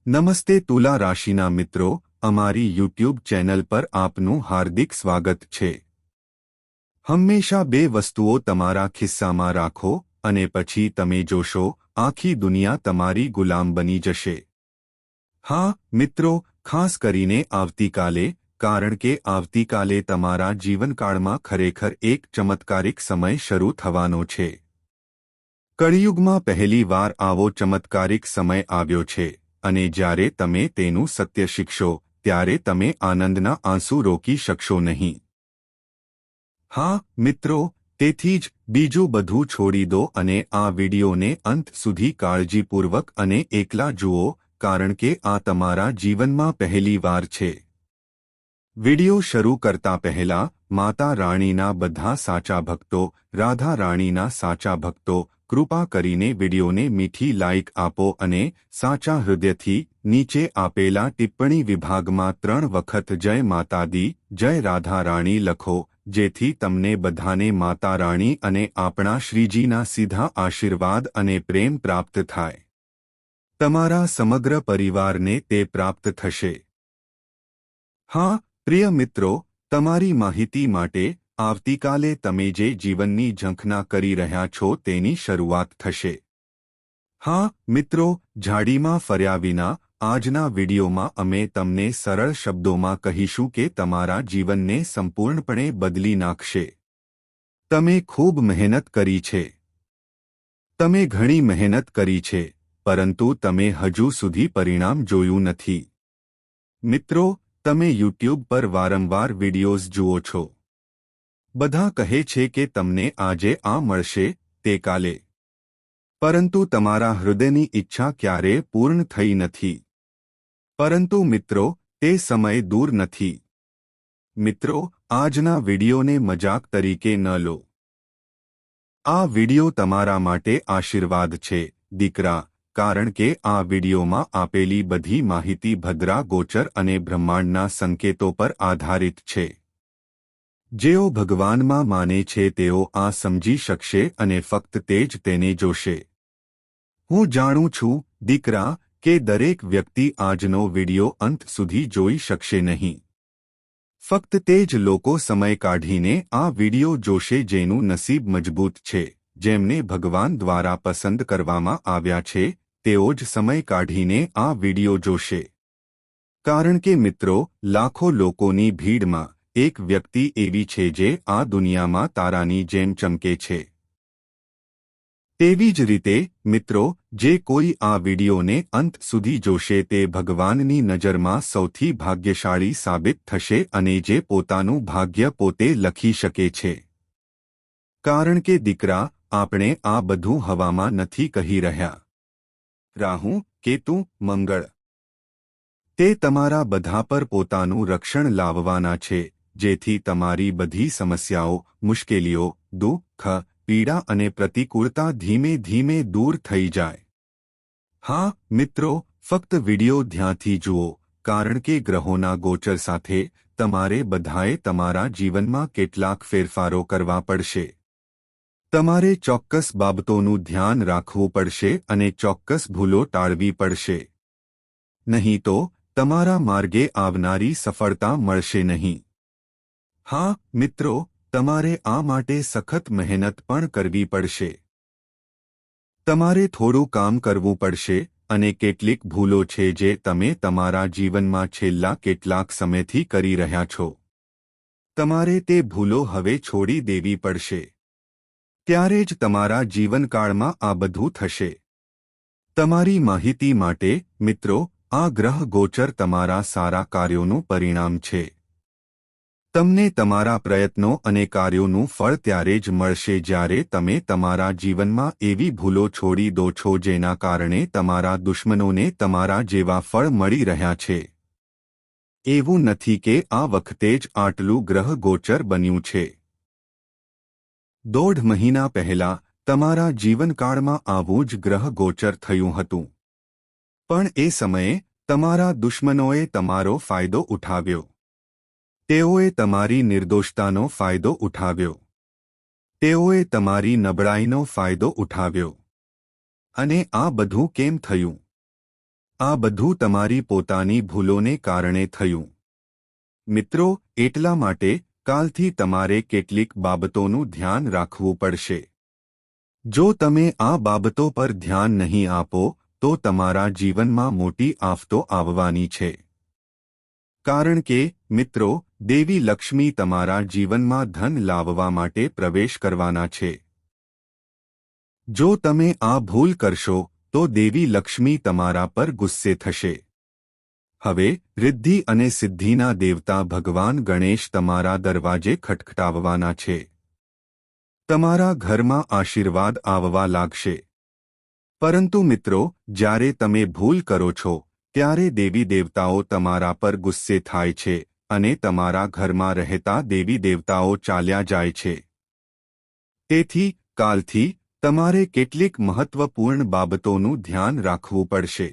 નમસ્તે તુલા રાશિના મિત્રો, અમારી યુટ્યુબ ચેનલ પર આપનું હાર્દિક સ્વાગત છે। હંમેશા બે વસ્તુઓ તમારા ખિસ્સામાં રાખો અને પછી તમે જોશો આખી દુનિયા તમારી ગુલામ બની જશે। હા મિત્રો, ખાસ કરીને આવતીકાલે, કારણ કે આવતીકાલે તમારા જીવનકાળમાં ખરેખર એક ચમત્કારિક સમય શરૂ થવાનો છે। કળિયુગમાં પહેલી વાર આવો ચમત્કારિક સમય આવ્યો છે અને જ્યારે તમે તેનું સત્ય શીખશો ત્યારે તમે આનંદના આંસુ રોકી શકશો નહીં। હા મિત્રો, તેથી જ બીજું બધું છોડી દો અને આ વિડિયોને અંત સુધી કાળજીપૂર્વક અને એકલા જુઓ, કારણ કે આ તમારા જીવનમાં પહેલી વાર છે। વિડિયો શરૂ કરતા પહેલા માતા રાણીના બધા સાચા ભક્તો, રાધા રાણીના સાચા ભક્તો, કૃપા કરીને વિડિયોને મીઠી લાઇક આપો અને સાચા હૃદયથી નીચે આપેલા ટિપ્પણી વિભાગમાં 3 વખત જય માતા દી, જય રાધા રાણી લખો, જેથી તમને બધાને માતા રાણી અને આપણા શ્રીજીના સીધા આશીર્વાદ અને પ્રેમ પ્રાપ્ત થાય। તમારા સમગ્ર પરિવારને તે પ્રાપ્ત થશે। હા પ્રિય મિત્રો, તમારી માહિતી માટે આવતીકાલે તમે જે જીવનની ઝંખના કરી રહ્યા છો તેની શરૂઆત થશે। હા મિત્રો, ઝાડીમાં ફર્યા વિના આજના વિડિયોમાં અમે તમને સરળ શબ્દોમાં કહીશું કે તમારા જીવનને સંપૂર્ણપણે બદલી નાખશે। તમે ખૂબ મહેનત કરી છે। તમે ઘણી મહેનત કરી છે, પરંતુ તમે હજુ સુધી પરિણામ જોયું નથી। મિત્રો, તમે યુટ્યુબ પર વારંવાર વિડિયોઝ જુઓ છો। બધા કહે છે કે તમને આજે આ મળશે, તે કાલે, પરંતુ તમારા હૃદયની ઈચ્છા ક્યારેય પૂર્ણ થઈ નથી। પરંતુ મિત્રો, તે સમય દૂર નથી। મિત્રો, આજના વિડિયોને મજાક તરીકે ન લો। આ વિડિયો તમારા માટે આશીર્વાદ છે, દીકરા, કારણ કે આ વિડિયોમાં આપેલી બધી માહિતી ભદ્રા ગોચર અને બ્રહ્માંડના સંકેતો પર આધારિત છે। જેઓ ભગવાનમાં માને છે તેઓ આ સમજી શકશે અને ફક્ત તે જ તેને જોશે। હું જાણું છું, દીકરા, કે દરેક વ્યક્તિ આજનો વિડિયો અંત સુધી જોઈ શકશે નહીં। ફક્ત તે જ લોકો સમય કાઢીને આ વિડિયો જોશે જેનું નસીબ મજબૂત છે, જેમને ભગવાન દ્વારા પસંદ કરવામાં આવ્યા છે, તેઓ જ સમય કાઢીને આ વિડિયો જોશે। કારણ કે મિત્રો, લાખો લોકોની ભીડમાં એક વ્યક્તિ એવી છે જે આ દુનિયામાં તારાની જેમ ચમકે છે। તેવી જ રીતે મિત્રો, જે કોઈ આ વિડિયોને અંત સુધી જોશે તે ભગવાનની નજરમાં સૌથી ભાગ્યશાળી સાબિત થશે અને જે પોતાનું ભાગ્ય પોતે લખી શકે છે। કારણ કે દીકરા, આપણે આ બધું હવામાં નથી કહી રહ્યા। રાહુ, કેતુ, મંગળ, તે તમારા બધા પર પોતાનું રક્ષણ લાવવાના છે, જેથી તમારી બધી સમસ્યાઓ, મુશ્કેલીઓ, દુઃખ, પીડા અને પ્રતિકૂળતા ધીમે ધીમે દૂર થઈ જાય। હા મિત્રો, ફક્ત વિડિયો ધ્યાનથી જુઓ, કારણ કે ગ્રહોના ગોચર સાથે તમારે બધાએ તમારા જીવનમાં કેટલાક ફેરફારો કરવા પડશે। તમારે ચોક્કસ બાબતોનું ધ્યાન રાખવું પડશે અને ચોક્કસ ભૂલો ટાળવી પડશે। નહીં તો તમારા માર્ગે આવનારી સફળતા મળશે નહીં। હા મિત્રો, તમારે આ માટે સખત મહેનત પણ કરવી પડશે। તમારે થોડું કામ કરવું પડશે અને કેટલીક ભૂલો છે જે તમે તમારા જીવનમાં છેલ્લા કેટલાક સમયથી કરી રહ્યા છો। તમારે તે ભૂલો હવે છોડી દેવી પડશે। ત્યારે જ તમારા જીવનકાળમાં આ બધું થશે। તમારી માહિતી માટે મિત્રો, આ ગ્રહ ગોચર તમારા સારા કાર્યોનું પરિણામ છે। તમને તમારા પ્રયત્નો અને કાર્યોનું ફળ ત્યારે જ મળશે જ્યારે તમે તમારા જીવનમાં એવી ભૂલો છોડી દો છો જેના કારણે તમારા દુશ્મનોને તમારા જેવા ફળ મળી રહ્યા છે। એવું નથી કે આ વખતે જ આટલું ગ્રહ ગોચર બન્યું છે। 1.5 મહિના પહેલા તમારા જીવનકાળમાં આવું જ ગ્રહ ગોચર થયું હતું, પણ એ સમયે તમારા દુશ્મનોએ તમારો ફાયદો ઉઠાવ્યો। તેઓએ તમારી નિર્દોષતાનો ફાયદો ઉઠાવ્યો। તેઓએ તમારી નબળાઈનો ફાયદો ઉઠાવ્યો। અને આ બધું કેમ થયું? આ બધું તમારી પોતાની ભૂલોને કારણે થયું. મિત્રો, એટલા માટે કાલથી તમારે કેટલીક બાબતોનું ધ્યાન રાખવું પડશે. જો તમે આ બાબતો પર ધ્યાન નહીં આપો તો તમારા જીવનમાં મોટી આફતો આવવાની છે. કારણ કે, મિત્રો, દેવી લક્ષ્મી તમારા જીવનમાં ધન લાવવા માટે પ્રવેશ કરવાના છે. જો તમે આ ભૂલ કરશો તો દેવી લક્ષ્મી તમારા પર ગુસ્સે થશે. હવે રિદ્ધિ અને સિદ્ધિના દેવતા ભગવાન ગણેશ તમારા દરવાજે ખટખટાવવાના છે. તમારા ઘરમાં આશીર્વાદ આવવા લાગશે. પરંતુ મિત્રો, જ્યારે તમે ભૂલ કરો છો ત્યારે દેવી દેવતાઓ તમારા પર ગુસ્સે થાય છે અને તમારા ઘરમાં રહેતા દેવી દેવતાઓ ચાલ્યા જાય છે. તેથી કાલથી તમારે કેટલીક મહત્વપૂર્ણ બાબતોનું ધ્યાન રાખવું પડશે.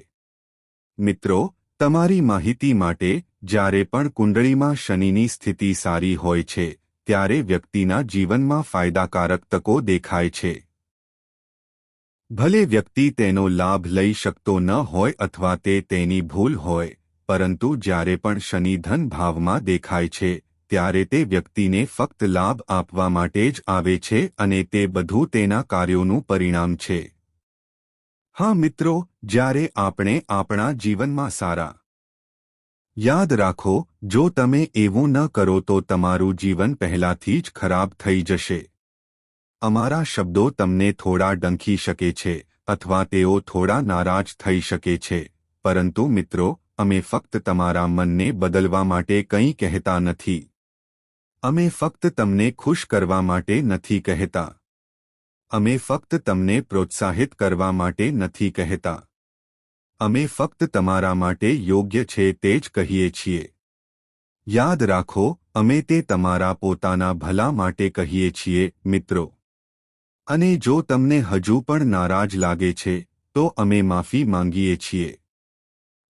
મિત્રો, તમારી માહિતી માટે, જ્યારે પણ કુંડળીમાં શનિની સ્થિતિ સારી હોય છે ત્યારે વ્યક્તિના જીવનમાં ફાયદાકારક તકો દેખાય છે. ભલે વ્યક્તિ તેનો લાભ લઈ શકતો ન હોય અથવા તે તેની ભૂલ હોય, પરંતુ જ્યારે પણ શનિ ધન ભાવમાં દેખાય છે ત્યારે તે વ્યક્તિને ફક્ત લાભ આપવા માટે જ આવે છે અને તે બધું તેના કાર્યોનું પરિણામ છે. હા મિત્રો, જ્યારે આપણે આપણા જીવનમાં સારા યાદ રાખો, જો તમે એવું ન કરો તો તમારું જીવન પહેલાથી જ ખરાબ થઈ જશે. અમારા શબ્દો તમને થોડા ડંખી શકે છે અથવા તેઓ થોડા નારાજ થઈ શકે છે, પરંતુ મિત્રો, અમે ફક્ત તમારા મનને બદલવા માટે કંઈ કહેતા નથી. અમે ફક્ત તમને ખુશ કરવા માટે નથી કહેતા. અમે ફક્ત તમને પ્રોત્સાહિત કરવા માટે નથી કહેતા. અમે ફક્ત તમારા માટે યોગ્ય છે તે જ કહીએ છીએ. યાદ રાખો, અમે તે તમારા પોતાના ભલા માટે કહીએ છીએ, મિત્રો. અને જો તમને હજુ પણ નારાજ લાગે છે તો અમે માફી માંગીએ છીએ.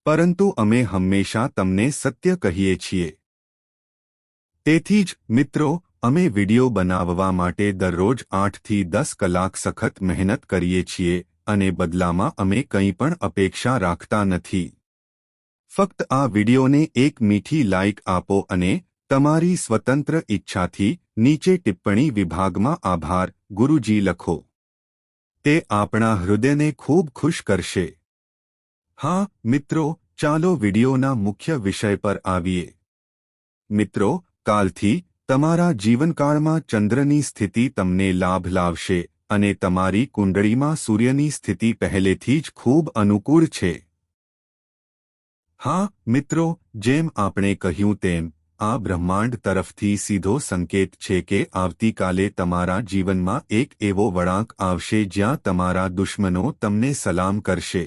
પરંતુ અમે હંમેશા તમને સત્ય કહીએ છીએ. તેથી જ મિત્રો, અમે વિડિયો બનાવવા માટે દરરોજ 8 થી 10 કલાક સખત મહેનત કરીએ છીએ અને બદલામાં અમે કંઈ પણ અપેક્ષા રાખતા નથી. ફક્ત આ વિડિયોને એક મીઠી લાઇક આપો અને તમારી સ્વતંત્ર ઈચ્છાથી નીચે ટિપ્પણી વિભાગમાં આભાર ગુરુજી લખો. તે આપણા હૃદયને ખૂબ ખુશ કરશે. હા મિત્રો, ચાલો વિડિયોના મુખ્ય વિષય પર આવીએ. મિત્રો, કાલથી તમારા જીવનકાળમાં ચંદ્રની સ્થિતિ તમને લાભ લાવશે અને તમારી કુંડળીમાં સૂર્યની સ્થિતિ પહેલેથી જ ખૂબ અનુકૂળ છે. હા મિત્રો, જેમ આપણે કહ્યું તેમ, આ બ્રહ્માંડ તરફથી સીધો સંકેત છે કે આવતીકાલે તમારા જીવનમાં એક એવો વળાંક આવશે જ્યાં તમારા દુશ્મનો તમને સલામ કરશે.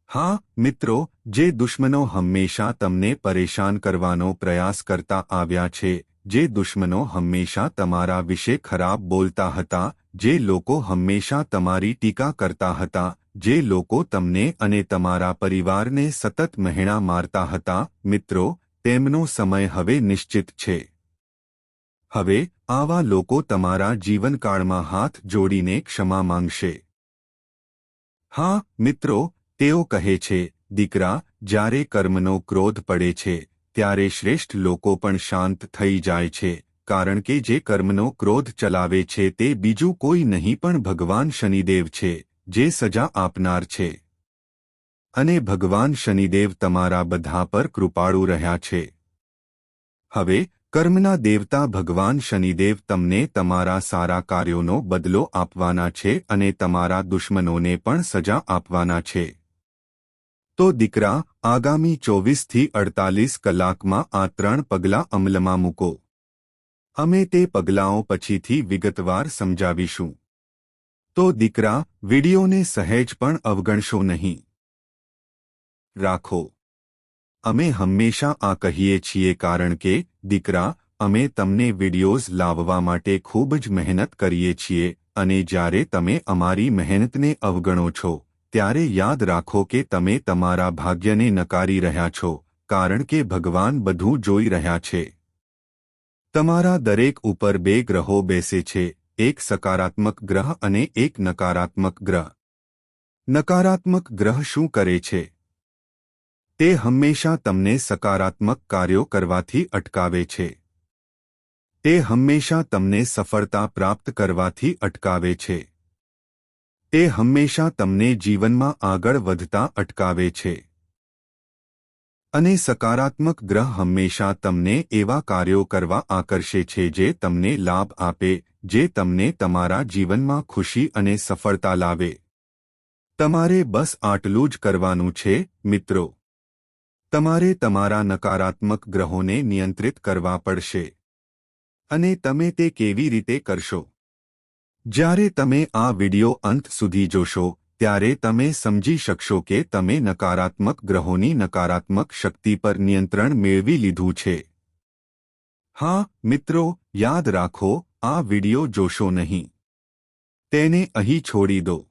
હા મિત્રો, જે દુશ્મનો હંમેશા તમને પરેશાન કરવાનો પ્રયાસ કરતા આવ્યા છે, જે દુશ્મનો હંમેશા તમારા વિશે ખરાબ બોલતા હતા, જે લોકો હંમેશા તમારી ટીકા કરતા હતા, જે લોકો તમને અને તમારા પરિવારને સતત મહેણા મારતા હતા, મિત્રો, તેમનો સમય હવે નિશ્ચિત છે. હવે આવા લોકો તમારા જીવનકાળમાં હાથ જોડીને ક્ષમા માંગશે. હા મિત્રો, તેઓ કહે છે, દીકરા, જ્યારે કર્મનો ક્રોધ પડે છે ત્યારે શ્રેષ્ઠ લોકો પણ શાંત થઈ જાય છે, કારણ કે જે કર્મનો ક્રોધ ચલાવે છે તે બીજું કોઈ નહીં પણ ભગવાન શનિદેવ છે, જે સજા આપનાર છે. અને ભગવાન શનિદેવ તમારા બધા પર કૃપાળુ રહ્યા છે. હવે કર્મના દેવતા ભગવાન શનિદેવ તમને તમારા સારા કાર્યોનો બદલો આપવાના છે અને તમારા દુશ્મનોને પણ સજા આપવાના છે. તો દીકરા, આગામી 24 થી 48 કલાકમાં આ 3 પગલાં અમલમાં મૂકો. અમે તે પગલાંઓ પછીથી વિગતવાર સમજાવીશું. તો દીકરા, વિડિયોને સહેજ પણ અવગણશો નહીં. રાખો. અમે હંમેશા આ કહીએ છીએ કારણ કે, દીકરા, અમે તમને વિડિયોઝ લાવવા માટે ખૂબ જ મહેનત કરીએ છીએ અને જ્યારે તમે અમારી મહેનતને અવગણો છો, ત્યારે યાદ રાખો કે તમે તમારા ભાગ્યને નકારી રહ્યા છો, કારણ કે ભગવાન બધું જોઈ રહ્યા છે. તમારા દરેક ઉપર 2 ગ્રહો બેસે છે, એક સકારાત્મક ગ્રહ અને એક નકારાત્મક ગ્રહ. નકારાત્મક ગ્રહ શું કરે છે? તે હંમેશા તમને સકારાત્મક કાર્યો કરવાથી અટકાવે છે. તે હંમેશા તમને સફળતા પ્રાપ્ત કરવાથી અટકાવે છે. તે હંમેશા તમને જીવનમાં આગળ વધતા અટકાવે છે. અને સકારાત્મક ગ્રહ હંમેશા તમને એવા કાર્યો કરવા આકર્ષે છે જે તમને લાભ આપે, જે તમને તમારા જીવનમાં ખુશી અને સફળતા લાવે. તમારે બસ આટલું જ કરવાનું છે, મિત્રો. તમારે તમારા નકારાત્મક ગ્રહોને નિયંત્રિત કરવા પડશે. અને તમે તે કેવી રીતે કરશો? જ્યારે તમે આ વિડિયો અંત સુધી જોશો, ત્યારે તમે સમજી શકશો કે તમે નકારાત્મક ગ્રહોની નકારાત્મક શક્તિ પર નિયંત્રણ મેળવી લીધું છે. હા, મિત્રો, યાદ રાખો, આ વિડિયો જોશો નહીં. તેને અહીં છોડી દો.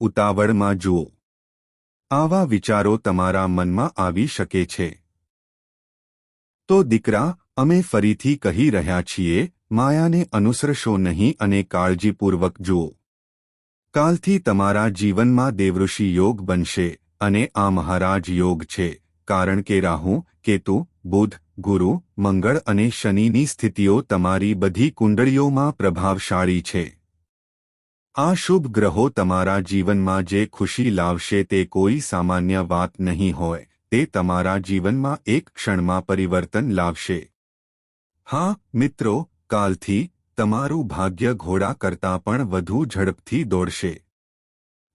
ઉતાવળમાં જુઓ. આવા વિચારો તમારા મનમાં આવી શકે છે. તો દીકરા, અમે ફરીથી કહી રહ્યા છીએ, માયાને અનુસરશો નહીં અને કાળજીપૂર્વક જુઓ. કાલથી તમારા જીવનમાં દેવઋષિ યોગ બનશે, અને આ મહારાજ યોગ છે, કારણ કે રાહુ, કેતુ, બુધ, ગુરુ, મંગળ અને શનિની સ્થિતિઓ તમારી બધી કુંડળીઓમાં પ્રભાવશાળી છે. આ શુભ ગ્રહો તમારા જીવનમાં જે ખુશી લાવશે તે કોઈ સામાન્ય વાત નહીં હોય, તે તમારા જીવનમાં એક ક્ષણમાં પરિવર્તન લાવશે. હા, મિત્રો, કાલથી તમારું ભાગ્ય ઘોડા કરતાં પણ વધુ ઝડપથી દોડશે.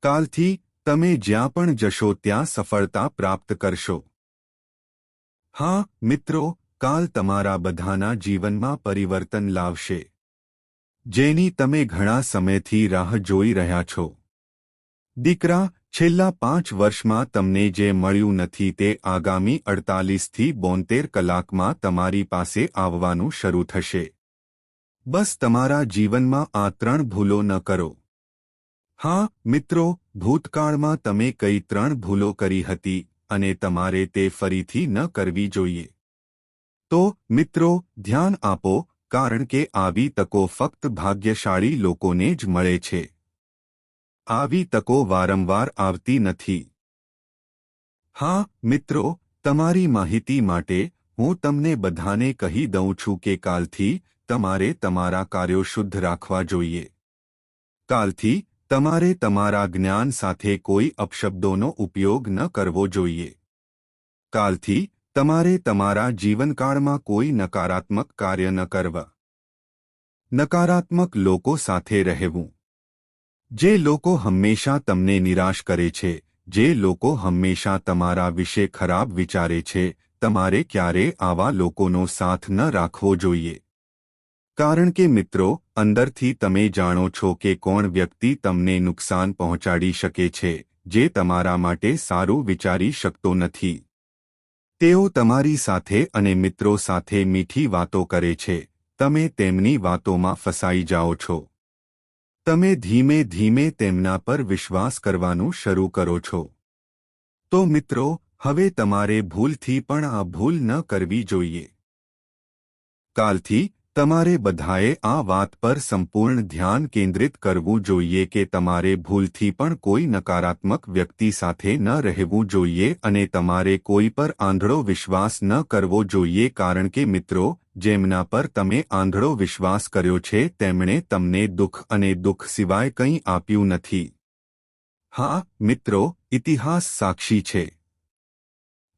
કાલથી તમે જ્યાં પણ જશો ત્યાં સફળતા પ્રાપ્ત કરશો. હા, મિત્રો, કાલ તમારા બધાના જીવનમાં પરિવર્તન લાવશે, જેની તમે ઘણા સમયથી રાહ જોઈ રહ્યા છો. દીકરા, છેલ્લા 5 વર્ષમાં તમને જે મળ્યું નથી તે આગામી 48 થી 72 કલાકમાં તમારી પાસે આવવાનું શરૂ થશે. બસ તમારા જીવનમાં આ 3 ભૂલો ન કરો. હા, મિત્રો, ભૂતકાળમાં તમે કઈ 3 ભૂલો કરી હતી અને તમારે તે ફરીથી ન કરવી જોઈએ. તો, મિત્રો, ધ્યાન આપો, કારણ કે આવી તકો ફક્ત ભાગ્યશાળી લોકોને જ મળે છે. આવી તકો વારંવાર આવતી નથી. હા, મિત્રો, તમારી માહિતી માટે હું તમને બધાને કહી દઉં છું કે કાલથી તમારે તમારા કાર્યો શુદ્ધ રાખવા જોઈએ. કાલથી તમારે તમારા જ્ઞાન સાથે કોઈ અપશબ્દોનો ઉપયોગ ન કરવો જોઈએ. કાલથી તમારે તમારા જીવનકાળમાં કોઈ નકારાત્મક કાર્ય ન કરવા. નકારાત્મક લોકો સાથે રહેવું. જે લોકો હંમેશા તમને નિરાશ કરે છે, જે લોકો હંમેશા તમારા વિશે ખરાબ વિચારે છે, તમારે ક્યારે આવા લોકોનો સાથ ન રાખવો જોઈએ. કારણ કે મિત્રો, અંદરથી તમે જાણો છો કે કોણ વ્યક્તિ તમને નુકસાન પહોંચાડી શકે છે, જે તમારા માટે સારું વિચારી શકતો નથી. તેઓ તમારી સાથે અને મિત્રો સાથે મીઠી વાતો કરે છે, તમે તેમની વાતોમાં ફસાઈ જાઓ છો. તમે ધીમે ધીમે તેમના પર વિશ્વાસ કરવાનું શરૂ કરો છો. તો મિત્રો, હવે તમારે ભૂલથી પણ આ ભૂલ ન કરવી જોઈએ. કાલથી તમારે બધાએ આ વાત પર સંપૂર્ણ ધ્યાન કેન્દ્રિત કરવું જોઈએ કે તમારે ભૂલથી પણ કોઈ નકારાત્મક વ્યક્તિ સાથે ન રહેવું જોઈએ અને તમારે કોઈ પર આંધળો વિશ્વાસ ન કરવો જોઈએ કારણ કે મિત્રો, જેમના પર તમે આંધળો વિશ્વાસ કર્યો છે તેમણે તમને દુઃખ અને દુઃખ સિવાય કંઈ આપ્યું નથી. હા, મિત્રો, ઇતિહાસ સાક્ષી છે.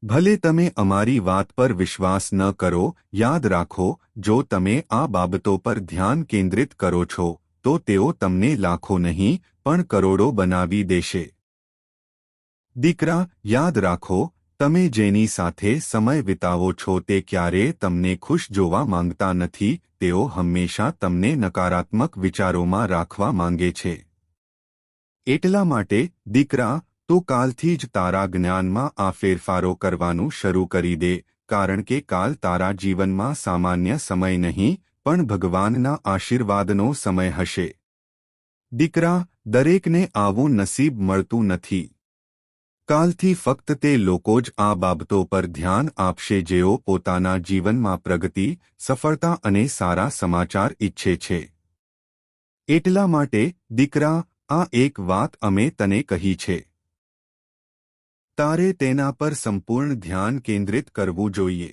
ભલે તમે અમારી વાત પર વિશ્વાસ ન કરો, યાદ રાખો, જો તમે આ બાબતો પર ધ્યાન કેન્દ્રિત કરો છો, તો તેઓ તમને લાખો નહીં, પણ કરોડો બનાવી દેશે. દીકરા, યાદ રાખો, તમે જેની સાથે સમય વિતાવો છો તે ક્યારેય તમને ખુશ જોવા માંગતા નથી, તેઓ હંમેશા તમને નકારાત્મક વિચારોમાં રાખવા માંગે છે. એટલા માટે, દીકરા, તું કાલથી જ તારા જ્ઞાનમાં આ ફેરફારો કરવાનું શરૂ કરી દે, કારણ કે કાલ તારા જીવનમાં સામાન્ય સમય નહીં, પણ ભગવાનના આશીર્વાદનો સમય હશે. દીકરા, દરેકને આવું નસીબ મળતું નથી. કાલથી ફક્ત તે લોકો જ આ બાબતો પર ધ્યાન આપશે જેઓ પોતાના જીવનમાં પ્રગતિ, સફળતા અને સારા સમાચાર ઈચ્છે છે. એટલા માટે, દીકરા, આ એક વાત અમે તને કહી છે. તારે તેના પર સંપૂર્ણ ધ્યાન કેન્દ્રિત કરવું જોઈએ.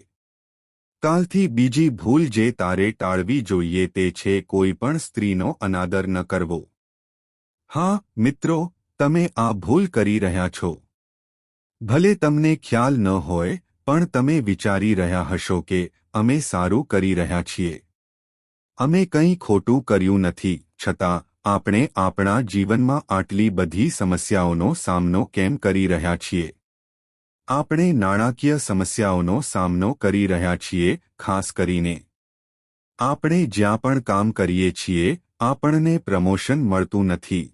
કાલથી બીજી ભૂલ જે તારે ટાળવી જોઈએ તે છે કોઈ પણ સ્ત્રીનો અનાદર ન કરવો. હા મિત્રો, તમે આ ભૂલ કરી રહ્યા છો. ભલે તમને ખ્યાલ ન હોય, પણ તમે વિચારી રહ્યા હશો કે અમે સારું કરી રહ્યા છીએ. અમે કંઈ ખોટું કર્યું નથી, છતાં આપણે આપણા જીવનમાં આટલી બધી સમસ્યાઓનો સામનો કેમ કરી રહ્યા છીએ? આપણે નાણાકીય સમસ્યાઓનો સામનો કરી રહ્યા છીએ, ખાસ કરીને. આપણે જ્યાં પણ કામ કરીએ છીએ, આપણને પ્રમોશન મળતું નથી.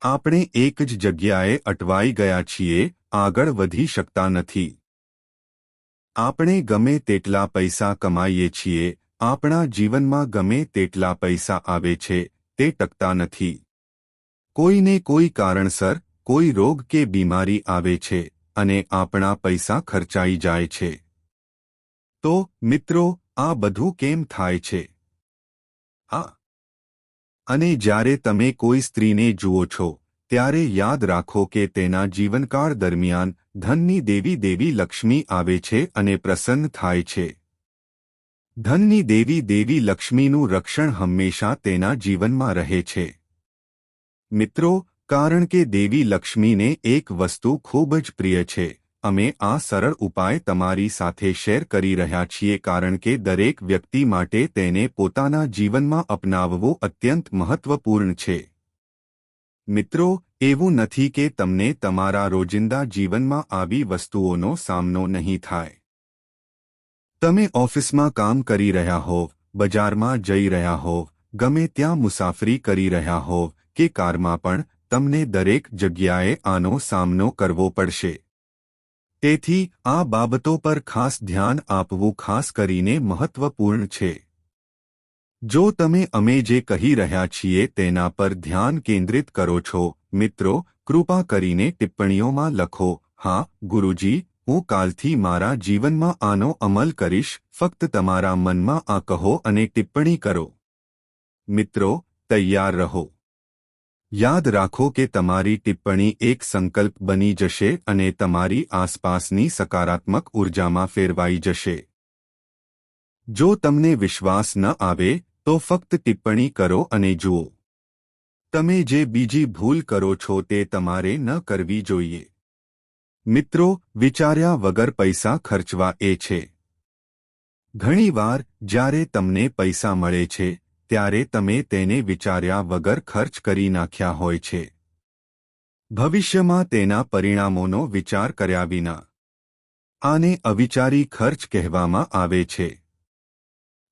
આપણે એક જ જગ્યાએ અટવાઈ ગયા છીએ, આગળ વધી શકતા નથી. આપણે ગમે તેટલા પૈસા કમાઈએ છીએ, આપણા જીવનમાં ગમે તેટલા પૈસા આવે છે, તે ટકતા નથી. કોઈને કોઈ કારણસર કોઈ રોગ કે બીમારી આવે છે અને આપણા પૈસા ખર્ચાઈ જાય છે. તો મિત્રો, આ બધું કેમ થાય છે? અને જ્યારે તમે કોઈ સ્ત્રીને જુઓ છો, ત્યારે યાદ રાખો કે તેના જીવનકાળ દરમિયાન ધનની દેવી લક્ષ્મી આવે છે અને પ્રસન્ન થાય છે. ધનની દેવી લક્ષ્મીનું રક્ષણ હંમેશા તેના જીવનમાં રહે છે. મિત્રો, કારણ કે દેવી લક્ષ્મીને એક વસ્તુ ખૂબ જ પ્રિય છે, અમે આ સરળ ઉપાય તમારી સાથે શેર કરી રહ્યા છીએ કારણ કે દરેક વ્યક્તિ માટે તેને પોતાના જીવનમાં અપનાવવો અત્યંત મહત્વપૂર્ણ છે. મિત્રો, એવું નથી કે તમને તમારા રોજિંદા જીવનમાં આવી વસ્તુઓનો સામનો નહીં થાય. તમે ઓફિસમાં કામ કરી રહ્યા હોવ, બજારમાં જઈ રહ્યા હોવ, ગમે ત્યાં મુસાફરી કરી રહ્યા હોવ કે કારમાં પણ તમને દરેક જગ્યાએ આનો સામનો કરવો પડશે. તેથી આ બાબતો પર ખાસ ધ્યાન આપવું ખાસ કરીને મહત્વપૂર્ણ છે. જો તમે અમે જે કહી રહ્યા છીએ તેના પર ધ્યાન કેન્દ્રિત કરો છો, મિત્રો, કૃપા કરીને ટિપ્પણીઓમાં લખો, હા ગુરુજી, હું કાલથી મારા જીવનમાં આનો અમલ કરીશ. ફક્ત તમારા મનમાં આ કહો અને ટિપ્પણી કરો. મિત્રો, તૈયાર રહો. યાદ રાખો કે તમારી ટિપ્પણી એક સંકલ્પ બની જશે અને તમારી આસપાસની સકારાત્મક ઉર્જામાં ફેરવાઈ જશે. જો તમને વિશ્વાસ ન આવે તો ફક્ત ટિપ્પણી કરો અને જુઓ. તમે જે બીજી ભૂલ કરો છો તે તમારે ન કરવી જોઈએ. મિત્રો, વિચાર્યા વગર પૈસા ખર્ચવા એ છે. ઘણીવાર જ્યારે તમને પૈસા મળે છે, ત્યારે તમે તેને વિચાર્યા વગર ખર્ચ કરી નાખ્યા હોય છે. ભવિષ્યમાં તેના પરિણામોનો વિચાર કર્યા વિના. આને અવિચારી ખર્ચ કહેવામાં આવે છે.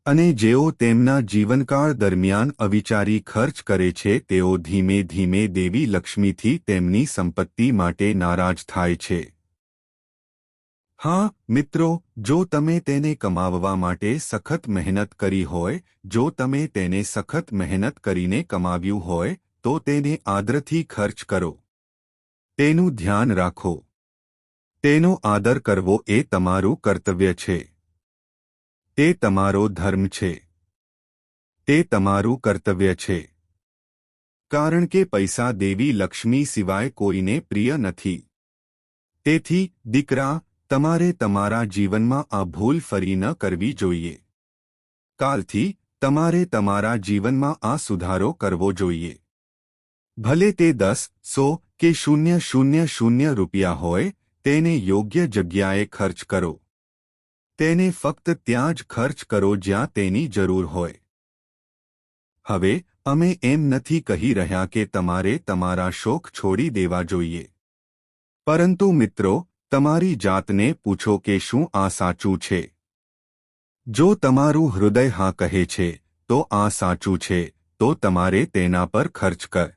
અને જેઓ તેમના જીવનકાળ દરમિયાન અવિચારી ખર્ચ કરે છે તેઓ ધીમે ધીમે દેવી લક્ષ્મીથી તેમની સંપત્તિ માટે નારાજ થાય છે. હા મિત્રો, જો તમે તેને કમાવવા માટે સખત મહેનત કરી હોય, જો તમે તેને સખત મહેનત કરીને કમાવ્યું હોય, તો તેને આદરથી ખર્ચ કરો. તેનું ધ્યાન રાખો. તેનો આદર કરવો એ તમારું કર્તવ્ય છે. તે તમારો ધર્મ છે. તે તમારું કર્તવ્ય છે. કારણ કે પૈસા દેવી લક્ષ્મી સિવાય કોઈને પ્રિય નથી. તેથી દીકરા, તમારે તમારા જીવનમાં આ ભૂલ ફરી ન કરવી જોઈએ. કાલથી તમારે તમારા જીવનમાં આ સુધારો કરવો જોઈએ. ભલે તે 10, 100 કે 000 રૂપિયા હોય, તેને યોગ્ય જગ્યાએ ખર્ચ કરો. તેને ફક્ત ત્યાં જ ખર્ચ કરો જ્યાં તેની જરૂર હોય. હવે અમે એમ નથી કહી રહ્યા કે તમારે તમારા શોખ છોડી દેવા જોઈએ. પરંતુ મિત્રો, તમારી જાતને પૂછો કે શું આ સાચું છે? જો તમારું હૃદય હા કહે છે, તો આ સાચું છે, તો તમારે તેના પર ખર્ચ કર.